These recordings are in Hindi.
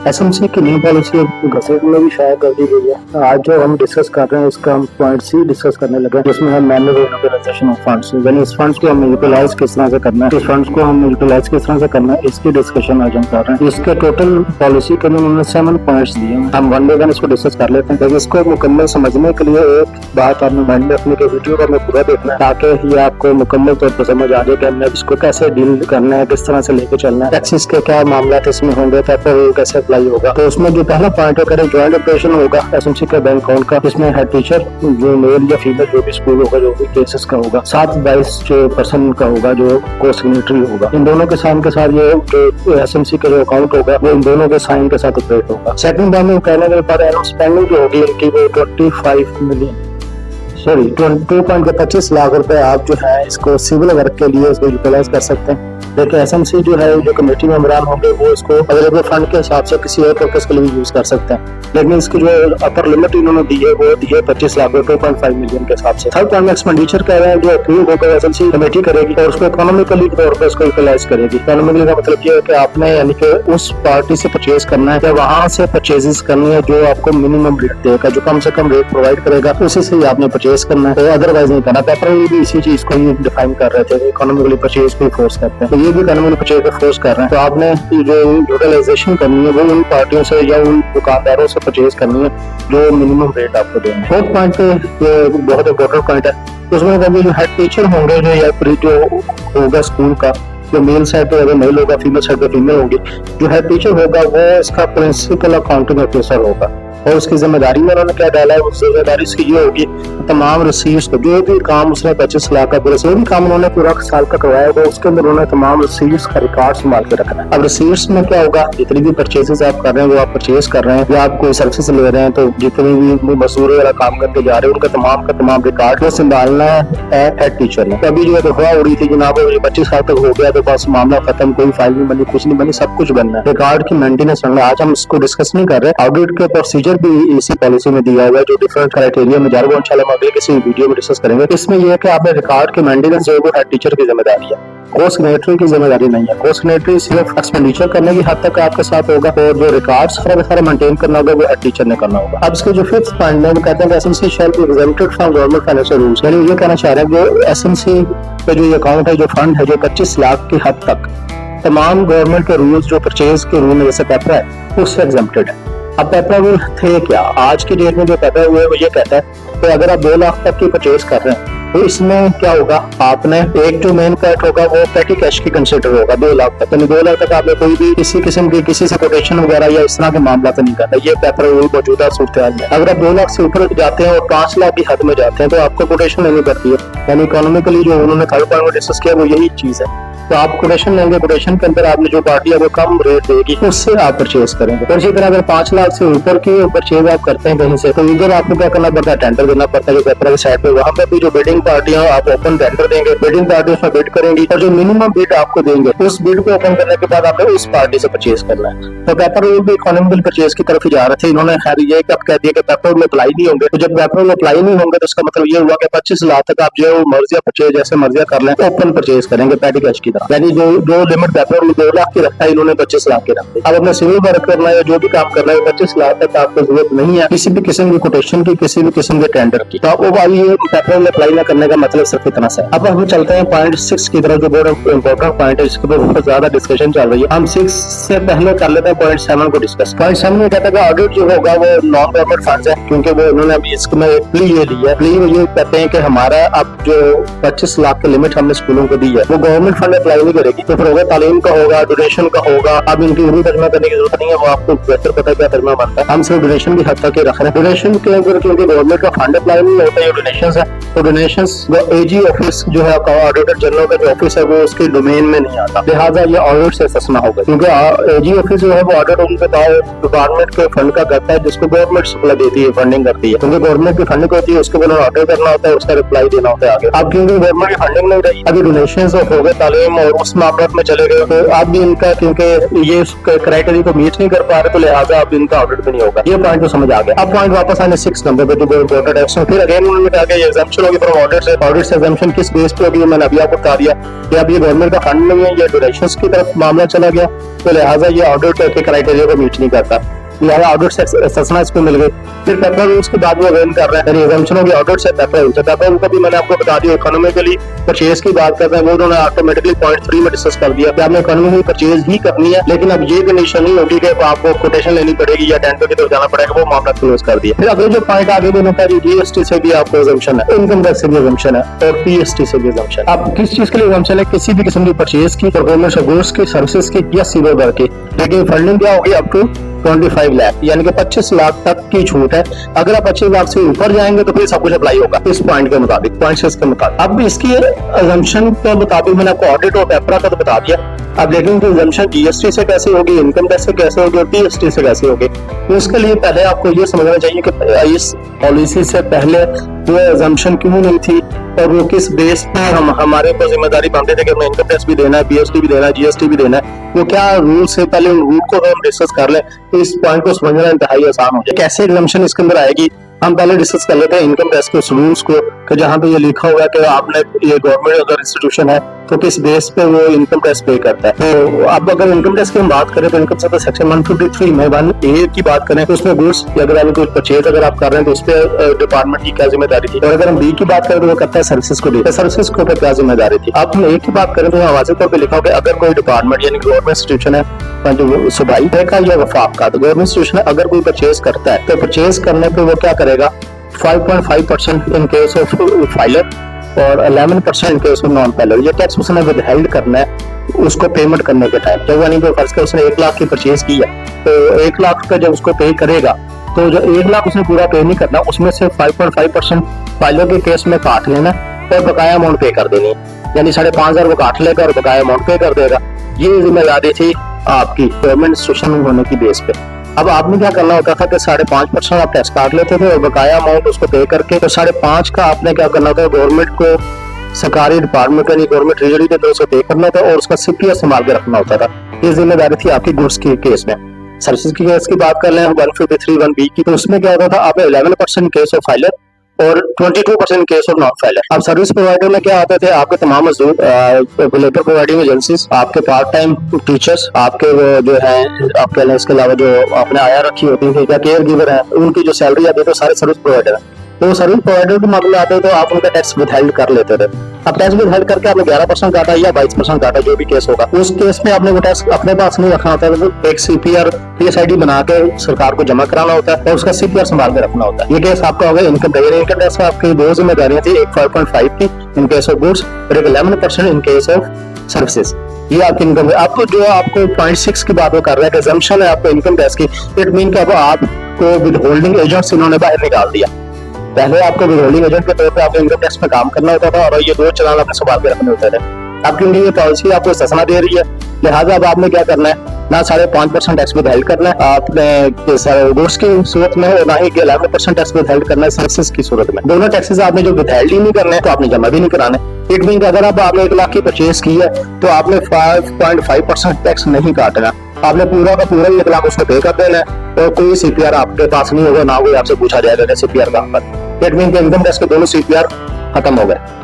एसएमसी की न्यू पॉलिसी गजट में भी शाया कर दी गई है। आज जो हम डिस्कस कर रहे हैं इसका हम पॉइंट सी डिस्कस करने लगे हैं, जिसमें हम मैनुअल यूटिलाइजेशन ऑफ फंड्स, यानी इस फंड्स को हम यूटिलाइज किस तरह से करना है, इस फंड्स को हम यूटिलाइज किस तरह से करना है, इसकी डिस्कशन आज हम कर रहे हैं। इसके टोटल पॉलिसी के उन्होंने 7 पॉइंट्स दिए हैं। हम वन बाय वन इसको डिस्कस कर लेते हैं, लेकिन इसको मुकम्मल समझने के लिए एक बात आपने माइंड में रखनी कि वीडियो को हमें पूरा देखना है, ताकि ये आपको मुकम्मल तौर पर समझ आ जाए कि हमने इसको कैसे डील करना है, किस तरह से लेके चलना है, टैक्सेस के क्या मामला इसमें होंगे, फिर कैसे अप्लाई होगा। तो उसमें जो पहला पॉइंट है, करें ज्वाइंट ऑपरेशन होगा एसएमसी के बैंक अकाउंट का, इसमें हेड टीचर जो मेल या फीमेल जो भी स्कूल होगा, जो भी केसेस का होगा, 7/22 का होगा, जो को सिग्नेटरी होगा। इन दोनों के साइन के साथ ये जो एसएमसी का जो अकाउंट होगा वो इन दोनों के साइन के साथ ऑपरेट होगा। सेकंड बार में कहने के बाद एनुअल स्पेंडिंग जो होगी इनकी वो 2.25 लाख रुपए आप जो है इसको सिविल वर्क के लिए इसको यूटिलाइज कर सकते हैं। लेकिन एसएमसी जो है जो कमेटी मेंबरान होंगे वो इसको अवेलेबल फंड के हिसाब से किसी और पर्पज के लिए यूज कर सकते हैं। लेकिन इसकी जो अपर लिमिट इन्होंने दी है वो दी है 25 लाख 2.5 मिलियन के हिसाब से। थर्ड पॉइंट में एक्सपेंडिचर कह रहे हैं जो अप्रूव होकर एसएमसी कमेटी करेगी और उसको इकोनॉमिकली तौर पर उसको यूटिलाइज करेगी। इकोनॉमिकली का मतलब ये है कि आपने यानी कि उस पार्टी से परचेज करना है या वहां से परचेजेस करनी है जो आपको मिनिमम रेट देगा, जो कम से कम रेट प्रोवाइड करेगा, उसी से ही आपने परचेज करना है, अदरवाइज नहीं करना। पेपरली भी इसी चीज को ही डिफाइन कर रहे थे, इकोनॉमिकली परचेज को फोर्स करते हैं, तो ये भी इकोनॉमिकली परचेज को फोर्स कर रहे हैं। तो आपने जो यूटिलाइजेशन करनी है वो उन पार्टियों से या उन दुकानदारों से परचेज करनी है जो मिनिमम रेट आपको देंगे। फोर्थ पॉइंट पे बहुत इंपॉर्टेंट पॉइंट है, उसमें कभी जो हेड टीचर होंगे जो या जो होगा स्कूल का, जो मेल साइड पे अगर मेल होगा, फीमेल साइड पे फीमेल होगी, जो हेड टीचर होगा वो इसका प्रिंसिपल अकाउंटिंग ऑफिसर होगा। और उसकी जिम्मेदारी में उन्होंने क्या डाला है, उस जिम्मेदारी उसकी ये होगी तमाम रिसीव्स को, जो भी काम उसने 25 लाख का पूरा जो भी काम उन्होंने पूरा साल का करवाया होगा उसके अंदर उन्होंने तमाम रिसीव्स का रिकॉर्ड संभाल के रखना है। अब रिसीव्स में क्या होगा, जितनी भी परचेजेस आप कर रहे हैं, वो आप परचेज कर रहे हैं या आप कोई सर्विस ले रहे हैं, तो जितनी भी मजदूरी वाला काम करके जा रहे हैं उनका तमाम रिकॉर्ड को संभालना है हेड टीचर ने। तो अभी जो दफा उड़ी थी जनाब 25 साल तक हो गया तो बस मामला खत्म, कोई फाइल नहीं बनी, कुछ नहीं बनी, सब कुछ बनना है, रिकॉर्ड की मेंटेनेंस करना। आज हम इसको डिस्कस नहीं कर रहे, ऑडिट के प्रोसीजर भी इसी पॉलिसी में दिया हुआ है, जो डिफरेंट क्राइटेरिया में जाएगा, इंशाल्लाह हम अगले किसी वीडियो में डिस्कस करेंगे। इसमें यह है कि आपने रिकॉर्ड की मेंटेनेंस जो है वो हेड टीचर की जिम्मेदारी है, को सिग्नेटरी की जिम्मेदारी नहीं है। को सिग्नेटरी सिर्फ एक्सपेंडिचर करने की हद तक आपके साथ होगा और जो रिकॉर्ड्स सारा मेंटेन करना होगा वो हेड टीचर ने करना होगा। अब इसके जो फिफ्थ पॉइंट है वो कहते हैं SMC shall be exempted from government financial rules, यानी ये कहना चाह रहे हैं जो एसएमसी का जो अकाउंट है, जो फंड है, जो 25 लाख की हद तक तमाम गवर्नमेंट के रूल्स जो परचेज के रूल में जैसे पेपर है उससे एग्जेम्प्टेड है। अब पेपर रूल थे क्या, आज की डेट में जो पेपर हुए वो ये कहता है कि अगर आप 2 लाख तक की परचेज कर रहे हैं तो इसमें क्या होगा, आपने एक जो मेन पार्ट होगा वो पेटी कैश की कंसिडर होगा 2 लाख तक, यानी 2 लाख तक आपने कोई भी किसी किस्म की किसी से कोटेशन वगैरह या इस तरह के मामला तो नहीं करना। ये पेपर रूल मौजूदा सूरत है। अगर आप 2 लाख से ऊपर जाते हैं और 5 लाख की हद में जाते हैं तो आपको कोटेशन लेनी पड़ती है, यानी इकोनॉमिकली जो उन्होंने थर्ड पॉइंट में डिस्कस किया वो यही चीज है। तो आप कोटेशन लेंगे, कोटेशन के अंदर आपने जो पार्टी है वो कम रेट देगी उससे आप परचेज करेंगे। और इसी तरह अगर 5 लाख से ऊपर की परचेज आप करते हैं कहीं से, तो इधर आपको क्या करना पड़ता है, टेंडर देना पड़ता है जो पेपर के साइड पे, वहां पे भी जो बिडिंग पार्टियां आप ओपन टेंडर देंगे, बिडिंग पार्टी उसमें बिड करेंगी और जो मिनिमम बिड आपको देंगे उस बिड को ओपन करने के बाद आपने उस पार्टी से परचेज करना है। तो पेपर रूल भी इकोनॉमिकल परचेज की तरफ ही जा रहे थे। इन्होंने खैर ये कब कह दिया कि पेपर रूल अप्लाई नहीं होंगे, तो जब पेपर रूल अप्लाई नहीं होंगे तो उसका मतलब ये हुआ कि 25 लाख तक आप जो मर्जिया परचेज जैसे मर्जिया कर लें, ओपन परचेज करेंगे पेटी कैश की तरह, यानी जो लिमिट पेपर में 2 लाख की रखा है इन्होंने 25 लाख की रखी। अब अपने सिविल वर्क करना है, जो भी काम करना है 25 लाख तक आपको जरूरत नहीं है किसी भी किस्म की कोटेशन की, किसी भी किस्म के टेंडर की। तो वो भाई ये पेपर में अप्लाई ना करने का मतलब सिर्फ इतना सा है। अब हम चलते हैं पॉइंट 6 की तरफ, जो बहुत इंपॉर्टेंट पॉइंट है, जिसके ऊपर बहुत ज्यादा डिस्कशन चल रही है। हम 6 से पहले कर लेते हैं पॉइंट 7 को डिस्कस। पॉइंट 7 में कहता है ऑडिट जो होगा वो नॉन गवर्नमेंट फंड है, क्योंकि वो उन्होंने अभी इसमें एक प्ली ये ली है। प्ली ये कहते हैं कि हमारा अब जो 25 लाख की लिमिट हमने स्कूलों को दी है वो गवर्नमेंट फंड अप्लाई नहीं करेगी, तो फिर होगा तालीम का होगा, डोनेशन का होगा। अब इनकी उर्दू तर्जमा करने की जरूरत नहीं है, वो आपको बेहतर पता है क्या तर्जमा बनता है। हम सिर्फ डोनेशन की हद तक रख रहे हैं। डोनेशन के अंदर क्योंकि गवर्नमेंट का फंड अप्लाई नहीं होता, ये डोनेशन है, तो डोनेशन एजी ऑफिस जो है ऑडिटर जनरल का जो ऑफिस है वो उसके डोमेन में नहीं आता, लिहाजा ये ऑडिट से सस्ना होगा, क्योंकि एजी ऑफिस जो है वो ऑडिट उनके डिपार्टमेंट के फंड का करता है जिसको गवर्नमेंट सप्लाई देती है, फंडिंग करती है, क्योंकि गवर्नमेंट की फंडिंग होती है, उसके बाद ऑर्डर करना होता है, उसका रिप्लाई देना होता है आगे। अब क्योंकि गवर्नमेंट की फंडिंग नहीं रही, अभी डोनेशन हो गए, तालीम और उस मामले में चले गए, तो अब भी इनका क्योंकि ये क्राइटेरिया को मीट नहीं कर पा रहे तो लिहाजा अब इनका ऑडिट भी नहीं होगा। ये पॉइंट तो समझ आ गया। अब पॉइंट वापस आने 6 नंबर पे जो इम्पोर्टेंट है, उसमें फिर अगेन उन्होंने कहा कि एग्जाम्पशन होगी फ्रॉम ऑडिट से एग्जम्पशन किस बेस पे होगी, मैंने अभी आपको बता दिया कि अब ये गवर्नमेंट का फंड नहीं है, ये डोनेशंस की तरफ मामला चला गया, तो लिहाजा ये ऑडिट के क्राइटेरिया को मीट नहीं करता, लिहाजा ऑडिट से एक्सेप्शन इसको मिल गई। फिर पेपर रूल्स के बाद वो अवेल कर रहे हैं, एग्जामिशन होगी ऑडिट से पेपर रूल से। पेपर रूल का भी मैंने आपको बता दिया, इकोनॉमिकली परचेज की बात कर रहे हैं, वो उन्होंने ऑटोमेटिकली पॉइंट 3 में डिस्कस कर दिया कि आपने इकोनॉमी में परचेज ही करनी है, लेकिन अब ये कंडीशन नहीं होगी कि आपको कोटेशन लेनी पड़ेगी या टेंडर की तरफ जाना पड़ेगा, वो मामला क्लोज कर दिया। फिर अगले जो पॉइंट आगे दोनों का जीएसटी से भी आपको एग्जम्पशन है, इनकम टैक्स से भी एग्जम्पशन है और पीएसटी से भी एग्जम्पशन। अब किस चीज के लिए एग्जम्पशन है? किसी भी किस्म की परचेज की, परफॉर्मेंस ऑफ गुड्स की, सर्विसेज की या सिविल वर्क की, लेकिन फंडिंग क्या होगी अप टू 25 लाख, यानी कि 25 लाख तक की छूट है। अगर आप 25 लाख से ऊपर जाएंगे तो फिर सब कुछ अप्लाई होगा इस पॉइंट के मुताबिक, पॉइंट 6 के मुताबिक। अब इसकी अजम्पशन के मुताबिक मैंने आपको ऑडिट और पेपरा का तो बता दिया। अब देखेंगे कि अजम्पशन जीएसटी से कैसे होगी, इनकम टैक्स से कैसे होगी और पीएसटी से कैसे होगी। तो उसके लिए पहले आपको ये समझना चाहिए कि इस पॉलिसी से पहले वो अजम्पशन क्यों नहीं थी और वो किस बेस पे हमारे ऊपर जिम्मेदारी बनते थे कि हमें इनकम टैक्स भी देना है, पीएसटी भी देना है, जीएसटी भी देना है। वो क्या रूल से पहले उन रूल को हम डिस्कस कर लें तो इस पॉइंट को समझना इंतहाई आसान हो जाए। कैसे एग्जम्पशन इसके अंदर आएगी हम पहले डिस्कस कर लेते हैं इनकम टैक्स के उस रूल्स को, कि जहाँ पे ये लिखा हुआ है कि आपने ये गवर्नमेंट अगर इंस्टीट्यूशन है तो किस बेस पे वो इनकम टैक्स पे करता है। तो अब अगर इनकम टैक्स की हम बात करें तो इनकम टैक्स सेक्शन 153 में 1A की बात करें तो उसमें गुड्स अगर आप कोई परचेज अगर आप कर रहे हैं तो उस पर डिपार्टमेंट की क्या जिम्मेदारी थी, और अगर हम बी की बात करें तो वो करता है सर्विसेज को देता है, सर्विसेज को पे क्या जिम्मेदारी थी। अब हम ए की बात करें तो यहाँ वाज़ेह तौर पर लिखा होगा अगर कोई डिपार्टमेंट यानी गवर्नमेंट इंस्टीट्यूशन है जो सूबाई का या वफाक का, तो गवर्नमेंट इंस्टीट्यूशन अगर कोई परचेज करता है तो परचेज करने पे वो क्या करेगा 5.5% इन केस ऑफ फाइलर और 11% in case of non filer. ये टैक्स उसने विदहेल्ड करना है उसको पेमेंट करने के टाइम। जब यानी कि फर्ज कर उसने 1 लाख की परचेज की है तो 1 लाख का जब उसको पे करेगा तो जो 1 लाख उसने पूरा पे नहीं करना, उसमें से 5.5% फाइलर के केस में काट लेना और बकाया अमाउंट पे कर देनी है, यानी 5,500 वो काट लेगा और बकाया अमाउंट पे कर देगा। ये जिम्मेदारी थी आपकी गवर्नमेंट इंस्टीट्यूशन होने की बेस पे। अब आपने क्या करना होता था कि 5.5% आप टैक्स काट लेते थे और बकाया अमाउंट उसको पे करके तो 5.5 का आपने क्या करना होता है गवर्नमेंट को सरकारी डिपार्टमेंट यानी गवर्नमेंट ट्रेजरी के उसको पे करना था और उसका सीपीआर संभाल के रखना होता था। ये जिम्मेदारी थी आपकी गुड्स के केस में। सर्विसेज की केस की बात कर लें 153 1B की, तो उसमें क्या होता था आप 11% केस ऑफ फाइलर और 22% केस ऑफ नॉन फाइलर। अब सर्विस प्रोवाइडर में क्या होते थे आपके तमाम मजदूर, लेबर प्रोवाइडिंग एजेंसीज, आपके पार्ट टाइम टीचर्स, आपके वो जो है आपके इसके अलावा जो आपने आया रखी होती है या केयर गिवर है, उनकी जो सैलरी आती है तो सारे सर्विस प्रोवाइडर है। तो सर्विस प्रोवाइडर के मामले आते तो आप उनका टैक्स विथहेल्ड कर लेते थे। अब टैक्स विथहेल्ड करके आपने 11% काटा या 22% काटा, जो भी केस होगा उस केस में आपने वो टैक्स अपने पास नहीं रखना होता है, तो एक सीपीआर पीएसआईडी बना के सरकार को जमा कराना होता है और उसका सीपीआर संभाल के रखना होता है। ये केस आपका हो गया इनकम टैक्स। इनकम टैक्स में आपकी 2 जिम्मेदारियां थी, एक 5.5 की इन केस ऑफ गुड्स और एक 11% इन केस ऑफ सर्विसेज। ये आपकी इनकम है। आपको जो आपको पॉइंट 6 की बात कर रहा है कि एग्जम्पशन है आपको इनकम टैक्स की, इट मीन कि अब आपको विदहोल्डिंग एजेंट्स इन्होंने बाहर निकाल दिया। पहले आपको विदहोल्डिंग एजेंट के तौर पे आपको इनकम टैक्स में काम करना होता था और ये 2 चलान अपने संभाल के रखने होते थे। अब क्योंकि ये पॉलिसी आपको सस्ता दे रही है, लिहाजा अब आपने क्या करना है, ना 5.5% टैक्स विदहेल्ड करना है आपने गुड्स की सूरत में और ना ही 11% टैक्स विदहेल्ड करना है सर्विसेज की सूरत में। दोनों टैक्सेस आपने जो विदहेल्ड ही नहीं करने तो आपने जमा भी नहीं कराने। इट मीन अगर आपने 1 लाख की परचेज की है तो आपने 5.5% टैक्स नहीं काटना, आपने पूरा का पूरा 1 लाख उसको पे कर देना है और कोई सीपीआर आपके पास नहीं होगा, ना कोई आपसे पूछा जाएगा सीपीआर कहाँ पर। इट मीन इनकम टैक्स के दोनों सीपीआर खत्म हो गए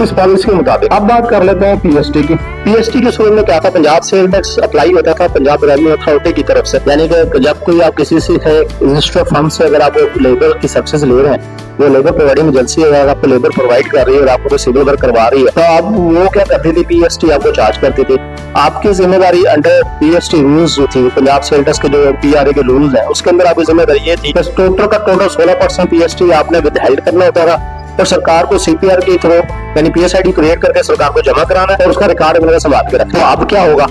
इस पॉलिसी के मुताबिक। अब बात कर लेते हैं पीएसटी की। पीएसटी के सूरत में क्या था, पंजाब सेल टैक्स अप्लाई होता था पंजाब रेवेन्यू अथॉरिटी की तरफ से, यानी कि जब कोई आप किसी से रजिस्टर फर्म से अगर आप लेबर की सर्विसेज ले रहे हैं, वो लेबर प्रोवाइडिंग एजेंसी अगर आपको लेबर प्रोवाइड कर रही है और आपको तो सिविल वर्क करवा रही है, तो आप वो क्या करती थी, पीएसटी आपको चार्ज करती थी। आपकी जिम्मेदारी अंडर पीएसटी रूल्स जो थी, पंजाब सेल टैक्स के जो पीआरए के रूल्स हैं, उसके अंदर आपकी जिम्मेदारी ये थी टोटल का टोटल 16% पीएसटी आपने विदहेल्ड करना होता था और सरकार को सीपीआर के थ्रू यानी पीएसआईडी क्रिएट करके सरकार को जमा कराना है और उसका रिकॉर्ड वगैरह संभाल के रखना। तो अब क्या होगा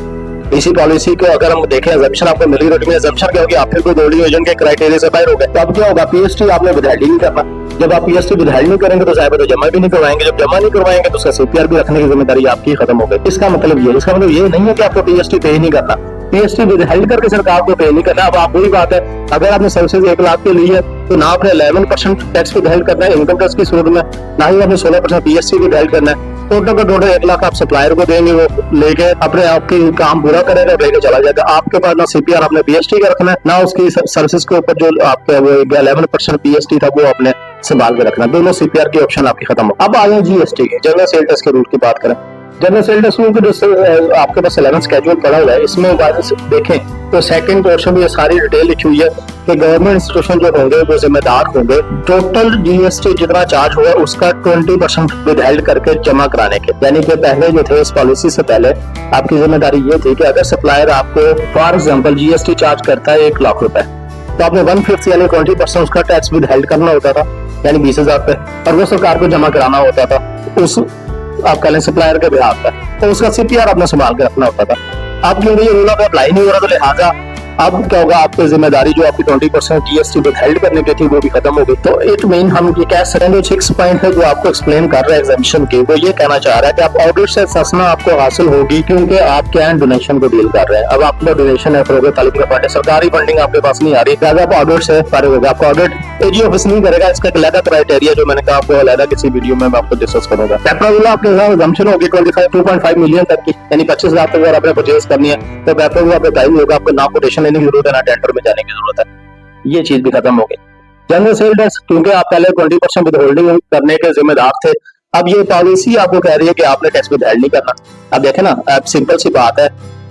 इसी पॉलिसी को अगर हम देखें, एग्जम्पशन आपको मिली, रोटी में एग्जम्पशन क्या होगी, आप फिर कोई गोल्डी एजेंट के क्राइटेरिया से बाहर हो गए, तो अब क्या होगा, पीएसटी आपने विदहेल्ड नहीं करना। जब आप पीएसटी विदहेल्ड नहीं करेंगे तो साहब तो जमा भी नहीं करवाएंगे, जब जमा नहीं करवाएंगे तो उसका सीपीआर भी रखने की जिम्मेदारी आपकी खत्म हो गई। इसका मतलब ये नहीं है कि आपको पीएसटी पे नहीं करना, पीएसटी विदहेल्ड करके सरकार को पे नहीं करना। अब आप वही बात है, अगर आपने सर्विसेज 1 लाख के लिए तो ना आपने 11% टैक्स विदहेल्ड करना है इनकम टैक्स की सूरत में, ना ही आपने 16% पीएसटी विदहेल्ड करना है। टोटल का टोटल 1 लाख आप सप्लायर को देंगे, वो लेके अपने आपकी काम पूरा करेगा, लेके चला जाएगा। आपके पास ना सीपीआर आपने पीएसटी का रखना है, ना उसकी सर्विसेज के ऊपर जो आपके 11% पीएसटी था वो आपने संभाल के रखना। दोनों सीपीआर के ऑप्शन आपके खत्म हो। अब आ जाए जीएसटी के, जनरल सेल टैक्स के रूल की बात करें। जनरल सेल टैक्स रूल जो आपके पास 11 स्केड्यूल पड़ा हुआ है, इसमें देखें तो सेकंड पोर्शन में ये सारी डिटेल लिखी हुई है कि गवर्नमेंट इंस्टीट्यूशन जो होंगे वो जिम्मेदार होंगे टोटल जीएसटी जितना चार्ज हुआ उसका 20% विदहेल्ड करके जमा कराने के। यानी कि पहले जो थे इस पॉलिसी से पहले आपकी जिम्मेदारी ये थी कि अगर सप्लायर आपको फॉर एग्जाम्पल जीएसटी चार्ज करता है 1 लाख रुपए, तो आपने 1/5 यानी 20% उसका टैक्स विदहेल्ड करना होता था, यानी 20,000 रुपए, और वो सरकार को जमा कराना होता था उस आप कह लें सप्लायर के बिहाफ पर, तो उसका सीपीआर आपने संभाल के रखना होता था। अब क्योंकि ये रूल अप्लाई नहीं हो रहा, तो लिहाजा अब क्या होगा, आपकी जिम्मेदारी जो आपकी 20% जीएसटी विदहेल्ड करने की थी वो भी खत्म हो गई। तो इट मीन हम ये कह सकते हैं जो 6 पॉइंट है जो आपको एक्सप्लेन कर रहा है एग्जामिशन के, वो ये कहना चाह रहा है कि आप ऑडिट से ससना आपको हासिल होगी क्योंकि आप क्या डोनेशन को डील कर रहे हैं। अब आपका डोनेशन है फिर तालीम का फंड है, सरकारी फंडिंग आपके पास नहीं आ रही, लिहाजा आप ऑडिट से फारिग होगा। आपका ऑडिट एजी ऑफिस नहीं करेगा, इसका एक अलग क्राइटेरिया जो मैंने कहा आपको अलग किसी वीडियो में मैं आपको डिस्कस करूंगा। पेपरा आपके एग्जामिशन होगी 2.5 मिलियन तक की, यानी 25,000 तक अगर आपने परचेज करनी है तो पेपरा आपका टाइम होगा, आपको ना कोटेशन लेने की जरूरत है ना टेंडर में जाने की जरूरत है। ये चीज भी खत्म हो गई। जनरल सेल टैक्स क्योंकि आप पहले 20% विदहोल्डिंग करने के जिम्मेदार थे, अब ये पॉलिसी आपको कह रही है कि आपने टैक्स विदहेल्ड नहीं करना। अब देखें ना, अब सिंपल सी बात है,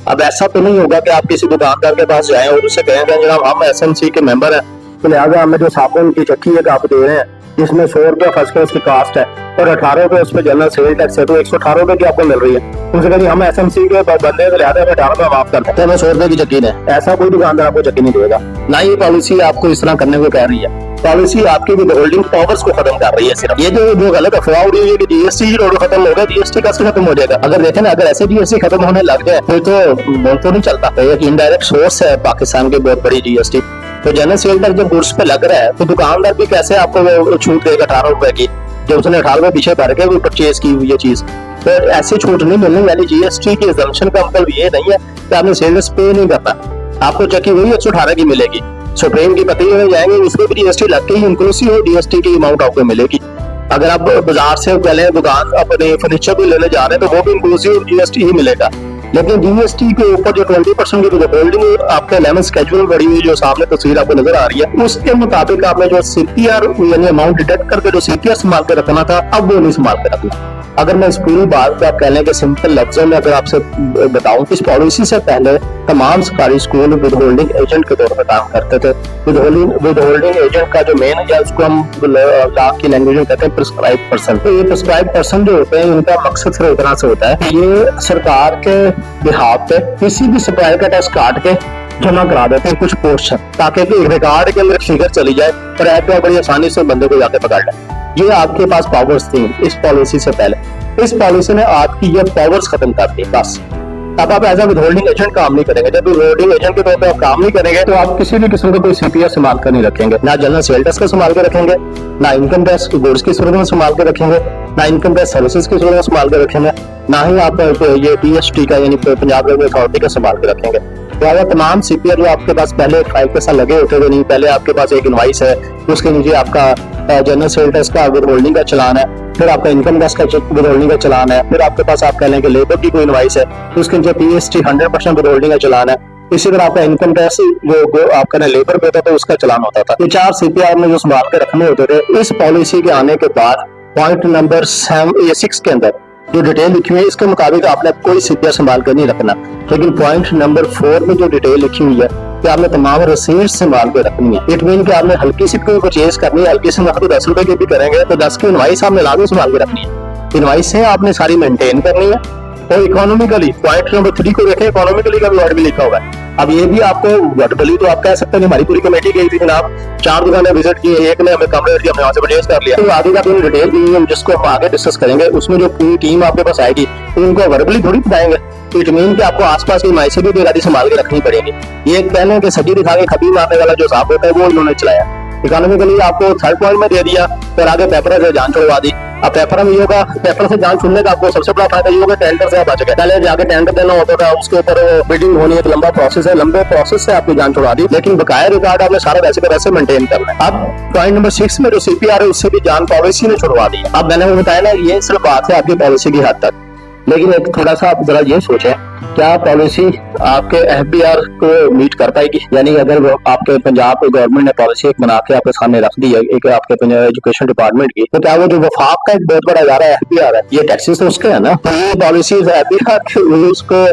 अब ऐसा तो नहीं होगा कि आप किसी दुकानदार के पास जाएं और उससे कहेंगे जनाब हम एसएमसी के मेंबर हैं तो लिहाजा हमें जो साबुन की चक्की है आप दे रहे हैं जिसमें 100 रुपया फर्स्ट क्लास की कास्ट है और 18 रुपए उस पर जनरल सेल टैक्स है, तो 118 रुपए की आपको मिल रही है। उनसे कहिए हम एसएमसी के बंदे से लिहाजा 18 रुपए माफ करते हैं, हमें 100 रुपए की चक्की है। ऐसा कोई दुकानदार आपको चक्की नहीं देगा, ना ही पॉलिसी आपको इस तरह करने को कह रही है। पॉलिसी आपकी विदहोल्डिंग पावर्स को खत्म कर रही है। सिर्फ ये जो गलत अफवाह हो रही है कि जीएसटी खत्म हो गया, जीएसटी कैसे खत्म हो जाएगा? अगर देखें ना, अगर ऐसे जीएसटी खत्म होने लग जाए फिर तो नहीं चलता। एक इनडायरेक्ट सोर्स है पाकिस्तान की बहुत बड़ी जीएसटी। तो जनरल सेल टैक्स जब गुड्स पे लग रहा है तो दुकानदार भी कैसे आपको छूट देगा 18 रुपए की, जब उसने 18 रुपए पीछे भर के वो परचेज की हुई है चीज। तो ऐसी छूट नहीं मिलनी, यानी जीएसटी की एग्जम्पशन का मतलब ये नहीं है कि आपने सेल टैक्स पे नहीं करना, आपको चक्की वही 118 की मिलेगी। सुप्रीम की पति में जाएंगे उसमें भी जीएसटी लग के ही इंक्लूसिव जीएसटी की अमाउंट आपको मिलेगी। अगर आप बाजार से पहले दुकान अपने फर्नीचर भी लेने जा रहे हैं तो वो भी इंक्लूसिव जीएसटी ही मिलेगा। लेकिन जीएसटी के ऊपर जो 20% की विदहोल्डिंग आपके 11 स्केड्यूल बड़ी हुई जो सामने तस्वीर आपको नजर आ रही है, उसके मुताबिक आपने जो सीपीआर यानी अमाउंट डिडक्ट करके जो सीपीआर संभाल के रखना था अब वो नहीं संभाल के रखना। अगर मैं इस पूरी बात को आप कह लें कि सिंपल लफ्जों में अगर आपसे बताऊं, इस पॉलिसी से पहले तमाम सरकारी स्कूल विदहोल्डिंग एजेंट के तौर पर काम करते थे। विदहोल्डिंग एजेंट का जो मेन है उसको हम लॉ की लैंग्वेज में कहते हैं प्रिस्क्राइब पर्सन। तो ये प्रिस्क्राइब पर्सन जो होते हैं इनका मकसद सिर्फ इतना से होता है, ये सरकार के बिहाफ पे किसी भी सप्लायर का टैक्स काट के जमा करा देते हैं कुछ पोर्शन, ताकि रिकॉर्ड के अंदर फिगर चली जाए और ऐप बड़ी आसानी से बंदे को जाके पकड़ ले। ये आपके पास पावर्स थी इस पॉलिसी से पहले, इस पॉलिसी ने आपकी ये पावर्स खत्म कर दी। बस अब आप एज ए विदहोल्डिंग एजेंट काम नहीं करेंगे। जब विदहोल्डिंग एजेंट के तौर पर आप काम नहीं करेंगे तो आप किसी भी किस्म का कोई सीपीआर संभाल कर नहीं रखेंगे, ना जनरल सेल टैक्स का संभाल कर रखेंगे, ना इनकम टैक्स गुड्स की सूरत में संभाल कर रखेंगे, ना इनकम टैक्स सर्विसेज की सूरत में संभाल कर रखेंगे, ना ही आप ये पीएसटी का यानी पंजाब रेवन्यू अथॉरिटी का संभाल कर रखेंगे। तो तमाम सीपीआर जो आपके पास पहले एक फाइल के साथ लगे होते थे, नहीं पहले आपके पास एक इनवाइस है, उसके नीचे आपका जनरल सेल टैक्स का विदहोल्डिंग का चलान है, फिर आपका इनकम टैक्स का विदहोल्डिंग का चलान है, फिर आपके पास आप कह लें कि लेबर की कोई इनवाइस है, उसके नीचे पीएसटी 100% विदहोल्डिंग का चलान है। इसी तरह आपका इनकम टैक्स जो आपका लेबर पे होता था उसका चलान होता था। ये 4 सीपीआर में जो संभाल के रखने होते थे। इस पॉलिसी के आने के बाद पॉइंट नंबर 6 के अंदर जो डिटेल लिखी हुई है इसके मुताबिक आपने कोई सीपीआर संभाल कर नहीं रखना, लेकिन पॉइंट नंबर 4 में जो डिटेल लिखी हुई है कि आपने तमाम रसीद संभाल के रखनी है। इट मीन कि आपने हल्की सी कोई परचेज करनी है, हल्की सी तो 10 रुपए की भी करेंगे तो 10 की इनवाइस आपने लाजमी संभाल के रखनी है। इनवाइस है आपने सारी मेंटेन करनी है। और इकोनॉमिकली पॉइंट नंबर 3 को देखें, इकोनॉमिकली का भी वर्ड भी लिखा हुआ है। अब ये भी आपको वर्बली तो आप कह सकते हैं हमारी पूरी कमेटी गई थी जनाब, 4 दुकानें विजिट की, एक ने हमें कम रेट की, हमने वहां से परचेज कर लिया। तो आगे का पूरी डिटेल दी है जिसको हम आगे डिस्कस करेंगे, उसमें जो पूरी टीम आपके पास आएगी तो उनको वर्बली थोड़ी बताएंगे। इट मीन कि आपको आसपास की माइसे भी बेगारी संभाल के रखनी पड़ेगी। ये कह लें कि सजी दिखा के खबी मारने वाला जो साहब होता है वो इन्होंने चलाया। इकोनॉमिकली आपको 3rd पॉइंट में दे दिया, फिर आगे पेपर से जान छुड़वा दी। अब पेपर में ये होगा, पेपर से जान छुड़ने का आपको सबसे बड़ा फायदा ये होगा टेंडर से आप बच गए। पहले जाके टेंडर देना होता था, उसके ऊपर बिडिंग होनी है, तो लंबा प्रोसेस है, लंबे प्रोसेस से आपकी जान छुड़वा दी, लेकिन बकाया रिकॉर्ड आपने सारा वैसे का वैसे मेंटेन करना है। अब पॉइंट नंबर 6 में जो सीपीआर है उससे भी जान पॉलिसी ने छुड़वा दी। अब मैंने वो बताया ना, ये सिर्फ बात है आपकी पॉलिसी की हद तक। लेकिन एक थोड़ा सा आप जरा ये सोचें, क्या पॉलिसी आपके एफबीआर को मीट कर पाएगी? यानी अगर वो आपके पंजाब गवर्नमेंट ने पॉलिसी एक बना के आपके सामने रख दी है एक आपके पंजाब एजुकेशन डिपार्टमेंट की, तो क्या वो जो वफाक का एक बहुत बड़ा इदारा एफबीआर है, ये टैक्सेस तो उसके है ना, तो ये पॉलिसी एफबीआर उसको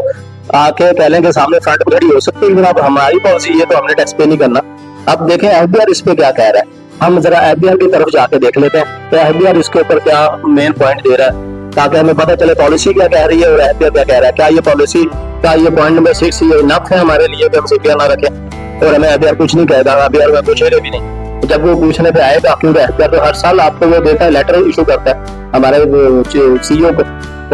आके पहले के सामने फ्रंट खड़ी हो सकती है, जनाब हमारी पॉलिसी ये तो हमने टैक्स पे नहीं करना। अब देखें एफबीआर इस पे क्या कह रहा है, हम जरा एफबीआर की तरफ जाके देख लेते हैं तो एफबीआर इसके ऊपर क्या मेन पॉइंट दे रहा है, ताकि हमें पता चले पॉलिसी क्या कह रही है और एफबीआर क्या कह रहा है। क्या ये पॉलिसी का ये पॉइंट नंबर 6 ये इनफ है हमारे लिए कि हम सीपीआर ना रखें और हमें एफबीआर कुछ नहीं कहता, एफबीआर में पूछेगा भी नहीं। जब वो पूछने पे आएगा, क्योंकि एफबीआर तो हर साल आपको वो देता है, लेटर इशू करता है हमारे सीईओ को,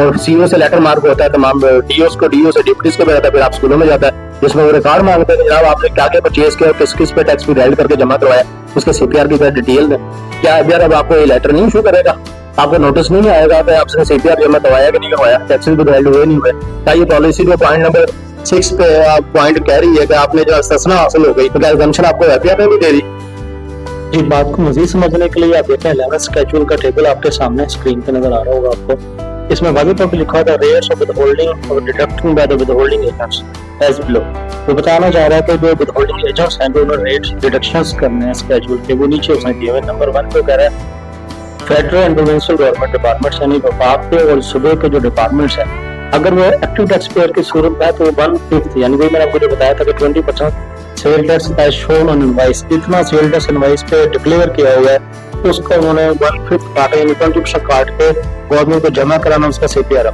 और सीईओ से लेटर मार्क होता है तमाम डीओस को, डीओ से डिप्टीज को भेजता है, फिर आप स्कूलों में जाता है जिसमें वो रिकॉर्ड मांगते हैं, जनाब आपने क्या क्या परचेज किया और किस किस पे टैक्स फाइल करके जमा करवाया, उसके सीपीआर की डिटेल में। क्या एफबीआर अब आपको ये लेटर नहीं इशू करेगा? आपको नोटिस नहीं आएगा कि आपने सीपीआर जमा करवाया कि नहीं करवाया, टैक्सेस भी फाइल हुए नहीं हुए? क्या ये पॉलिसी जो पॉइंट नंबर 6 पे आप पॉइंट कह रही है कि आपने जो ससना हासिल हो गई, तो क्या एग्जम्पशन आपको एफबीआर में भी दे रही? जी, बात को मजीद समझने के लिए आप देखें 11 स्केड्यूल का टेबल आपके सामने स्क्रीन पे नजर आ रहा होगा आपको। इसमें वाजिब तौर पे लिखा था रेट्स ऑफ विदहोल्डिंग और deducting by the withholding agents as below. तो बताना चाह रहा है कि जो विदहोल्डिंग एजेंट्स हैं जो उन्होंने रेट्स डिडक्शंस करने हैं स्केड्यूल के, वो नीचे उसने दिए हुए। नंबर 1 को कह रहा है federal and provincial government departments यानी वफाक के और सूबे के जो डिपार्टमेंट्स हैं, अगर वो एक्टिव टैक्स पेयर की सूरत में तो 1/5 यानी वही मैंने आपको जो बताया था कि 20% sale tax as shown on invoice, इतना सेल टैक्स इनवॉइस पे डिक्लेयर किया हुआ है तो उसका उन्होंने 1/5 काटा यानी 20% काट के गवर्नमेंट को जमा कराना उसका सीपीआर।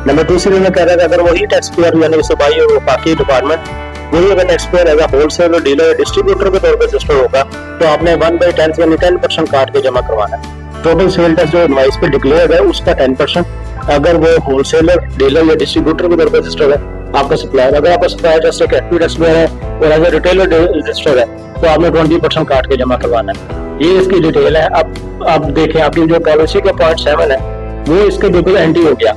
नंबर 2 में कह रहा है अगर वही टैक्स पेयर यानी सूबाई और वफाकी डिपार्टमेंट वही अगर tax payer as wholesale dealer distributor के तौर पर रजिस्टर होगा तो आपने 1/10 यानी 10% काट के जमा करवाना है। टोटल सेल टैक्स जो इनवॉइस पे डिक्लेयर है उसका 10%, अगर वो होलसेलर डीलर या डिस्ट्रीब्यूटर के तौर पर रजिस्टर है आपका सप्लायर, अगर आपका सप्लायर जैसे एक्टिव टैक्स पेयर है और एज ए रिटेलर रजिस्टर है तो आपने 20% काट के जमा करवाना है। ये इसकी डिटेल है। अब देखें आपकी जो पॉलिसी का पॉइंट 7 है वो इसके बिल्कुल एंटी हो गया।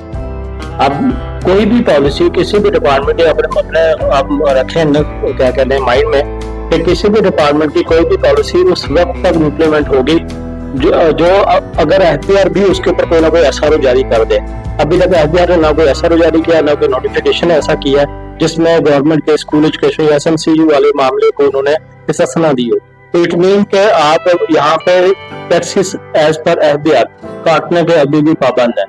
अब कोई भी पॉलिसी किसी भी डिपार्टमेंट के अपने आप रखें क्या कहते हैं माइंड में कि किसी भी डिपार्टमेंट की कोई भी पॉलिसी उस वक्त तक इम्प्लीमेंट होगी जो अगर एफबीआर भी उसके ऊपर कोई ना कोई एसआरओ जारी कर दे। अभी तक एफबीआर ने ना कोई एसआरओ जारी किया ना कोई नोटिफिकेशन ऐसा किया जिसमें गवर्नमेंट के स्कूल एजुकेशन या एसएमसीयू वाले मामले को उन्होंने ससना दी हो। तो इट मीन के आप यहाँ पे टैक्सेस एज पर एफबीआर काटने के अभी भी पाबंद है।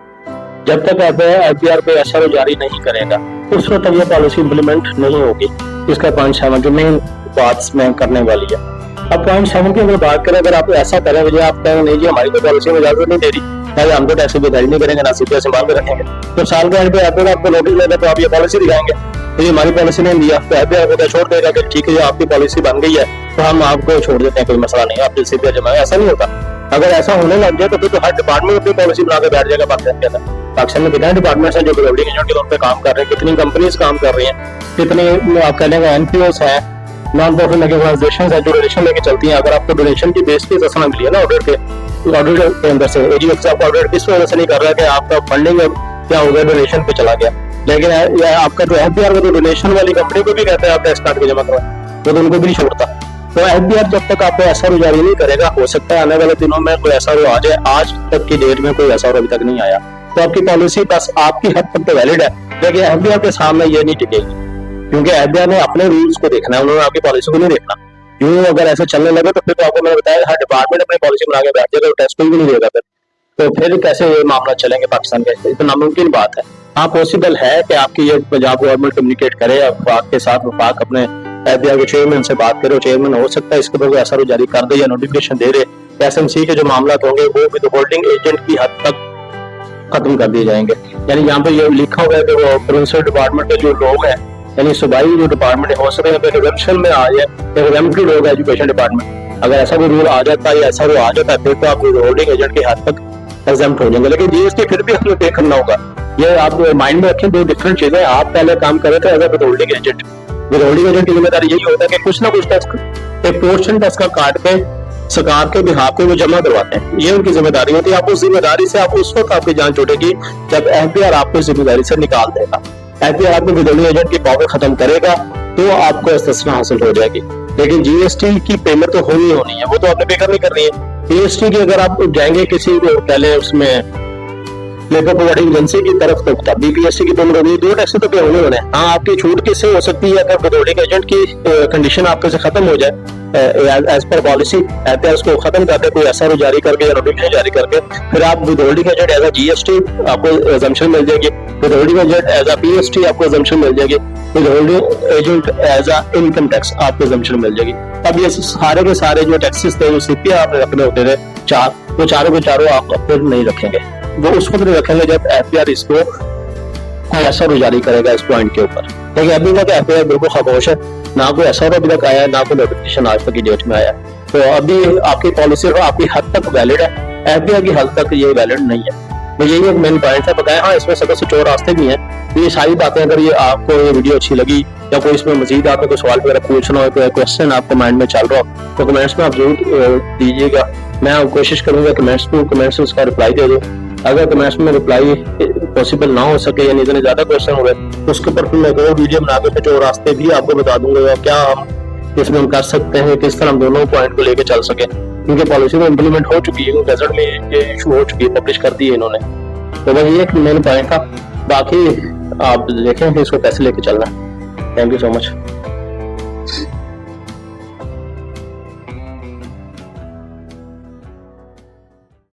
जब तक एफबीआर कोई एसआरओ जारी नहीं करेगा उस वक्त तक ये पॉलिसी इम्प्लीमेंट नहीं होगी। इसका पॉइंट 7 जो मेन बात में करने वाली है। अब पॉइंट 7 की अगर बात करें, अगर आप ऐसा करें मुझे आप कहेंगे नहीं जी हमारी तो पॉलिसी में इजाजत नहीं दे रही, भाई हम तो टैक्स बेदारी नहीं करेंगे ना सीपीआर संभाल के रखेंगे, तो साल के एंड पे एफबीआर आपको नोटिस देगा तो आप ये पॉलिसी दिखाएंगे तो ये हमारी पॉलिसी ने दिया तो एफबीआर को छोड़ देगा कि ठीक है आपकी पॉलिसी बन गई है तो हम आपको छोड़ देते हैं, कोई मसला नहीं, आप सीपीआर जमा। ऐसा नहीं होता। अगर ऐसा होने लग जाए तो फिर तो हर डिपार्टमेंट अपनी पॉलिसी बना के बैठ जाएगा पाकिस्तान के अंदर। पाकिस्तान में कितने डिपार्टमेंट्स हैं जो विदहोल्डिंग एजेंट के तौर पे काम कर रहे हैं, कितनी कंपनीज काम कर रही हैं, कितने आप कह लेंगे एनपीओस हैं, नॉन प्रॉफिट ऑर्गेनाइजेशंस हैं जो डोनेशन लेके चलती हैं। अगर आपको डोनेशन की बेस पे ससना मिली है ना ऑडिट के अंदर से, एजीएफ आपको ऑडिट किस वजह से नहीं कर रहा है कि आपका फंडिंग क्या हो गया डोनेशन पे चला गया, लेकिन आपका जो एफबीआर वो डोनेशन वाली कंपनी को भी कहते हैं आप टैक्स काट के जमा करवाएं तो उनको भी नहीं छोड़ता। तो एफबीआर जब तक आपको एसआरओ जारी नहीं करेगा, हो सकता है आने वाले दिनों में कोई एसआरओ आ जाए। आज तक की डेट में कोई एसआरओ अभी तक नहीं आया तो आपकी पॉलिसी बस आपकी हद तक तो वैलिड है, लेकिन एफबीआर के सामने ये नहीं टिकेगी क्योंकि एफबीआर ने अपने रूल्स को देखना है, उन्होंने आपकी पॉलिसी को नहीं देखना। यूं अगर ऐसे चलने लगे तो फिर तो आपको मैंने बताया हर डिपार्टमेंट अपनी पॉलिसी बना के बैठ जाएगा, टैक्स कोई भी नहीं देगा फिर कैसे ये मामला चलेंगे पाकिस्तान के? ये तो नामुमकिन बात है। हाँ पॉसिबल है कि आपकी ये पंजाब गवर्नमेंट कम्युनिकेट करे वफाक के साथ, वफाक अपने एफबीआर के चेयरमैन से बात करे, चेयरमैन हो सकता है इसके ऊपर एसआरओ जारी कर दे या नोटिफिकेशन दे दे। एसएमसी के जो मामला होंगे वो विदहोल्डिंग एजेंट की हद तक खत्म कर दिए जाएंगे। यानी यहाँ पे ये लिखा हुआ है कि वो प्रोविंशियल डिपार्टमेंट के जो लोग हैं यानी सूबाई जो डिपार्टमेंट हो सकते हैं एग्जम्पशन में आ जाए, एग्जम्प्टेड होगा एजुकेशन डिपार्टमेंट। अगर ऐसा कोई रूल आ जाता है या ऐसा वो आ जाता है फिर तो आप विदहोल्डिंग एजेंट की हद तक एग्जम्प्ट हो जाएंगे। लेकिन जीएसटी फिर भी हमें पे करना होगा। ये आप माइंड में रखें, दो डिफरेंट चीजें। आप पहले काम कर रहे थे as a withholding agent. Withholding agent की जिम्मेदारी यही होता है कि कुछ ना कुछ टैक्स एक पोर्शन टैक्स का काट के सरकार के बिहाफ पे वो जमा करवाते हैं, ये उनकी जिम्मेदारी होती है। आप उस जिम्मेदारी से आप उस वक्त आपकी जान छूटेगी जब एफबीआर आपको जिम्मेदारी से निकाल देगा। एफबीआर आपको विदहोल्डिंग एजेंट की पावर खत्म करेगा तो आपको इस्तिस्ना हासिल हो जाएगी। लेकिन जीएसटी की पेमेंट तो होनी है, वो तो आपने पे करनी करनी है। जीएसटी की अगर आप जाएंगे किसी पहले उसमें लेबर प्रोवाइडिंग एजेंसी की तरफ तो था बीपीएससी की पेमेंट होगी, 2 टैक्स तो पे होने होने। हाँ, आपकी छूट किससे हो सकती है अगर विदहोल्डिंग एजेंट की कंडीशन आपके से खत्म हो जाए एज पर पॉलिसी, एहतियात उसको खत्म करके कोई एसआरओ जारी करके या नोटिफिकेशन जारी करके, फिर आप withholding agent as a GST आपको एजम्पशन मिल जाएगी, withholding agent as a PST आपको एजम्पशन मिल जाएगी, withholding agent as a income tax आपको एजम्पशन मिल जाएगी। अब ये सारे के सारे जो टैक्सेस थे जो सीपीआई आपने रखने होते थे 4, वो चारों के चारों आप फिर नहीं रखेंगे, वो उस वक्त नहीं रखेंगे जब एफआईआर इसको एसआरओ जारी करेगा इस पॉइंट के ऊपर। देखिए अभी तक एफआईआर बिल्कुल खामोश है, ना कोई एसआरओ अभी तक आया है, ना कोई नोटिफिकेशन आज तक की डेट में आया है। तो अभी आपकी पॉलिसी आपकी हद तक वैलिड है, एफआईआर की हद तक ये वैलिड नहीं है। तो यही एक मेन पॉइंट है बताया। हाँ, इसमें सख्त से 4 रास्ते भी हैं। तो ये सारी बातें अगर ये आपको ये वीडियो अच्छी लगी या कोई इसमें मजीद आपको कोई सवाल वगैरह पूछना हो, कोई क्वेश्चन आपके माइंड में चल रहा हो तो कमेंट्स में आप जरूर दीजिएगा। मैं कोशिश करूंगा कमेंट्स में उसका रिप्लाई दे दूं। अगर कमेंट्स में रिप्लाई पॉसिबल ना हो सके यानी इतने ज्यादा क्वेश्चन हो गए तो उसके ऊपर फिर मैं एक और वीडियो बना के 4 रास्ते भी आपको बता दूंगा क्या हम इसमें हम कर सकते हैं, किस तरह हम दोनों पॉइंट को लेकर चल सके, क्योंकि पॉलिसी में इम्प्लीमेंट हो चुकी है, गजट में ये इशू हो चुकी है, पब्लिश कर दी है इन्होंने। तो बस ये एक मेन पॉइंट था, बाकी आप देखें कि इसको कैसे लेके चलना है। Thank you so much.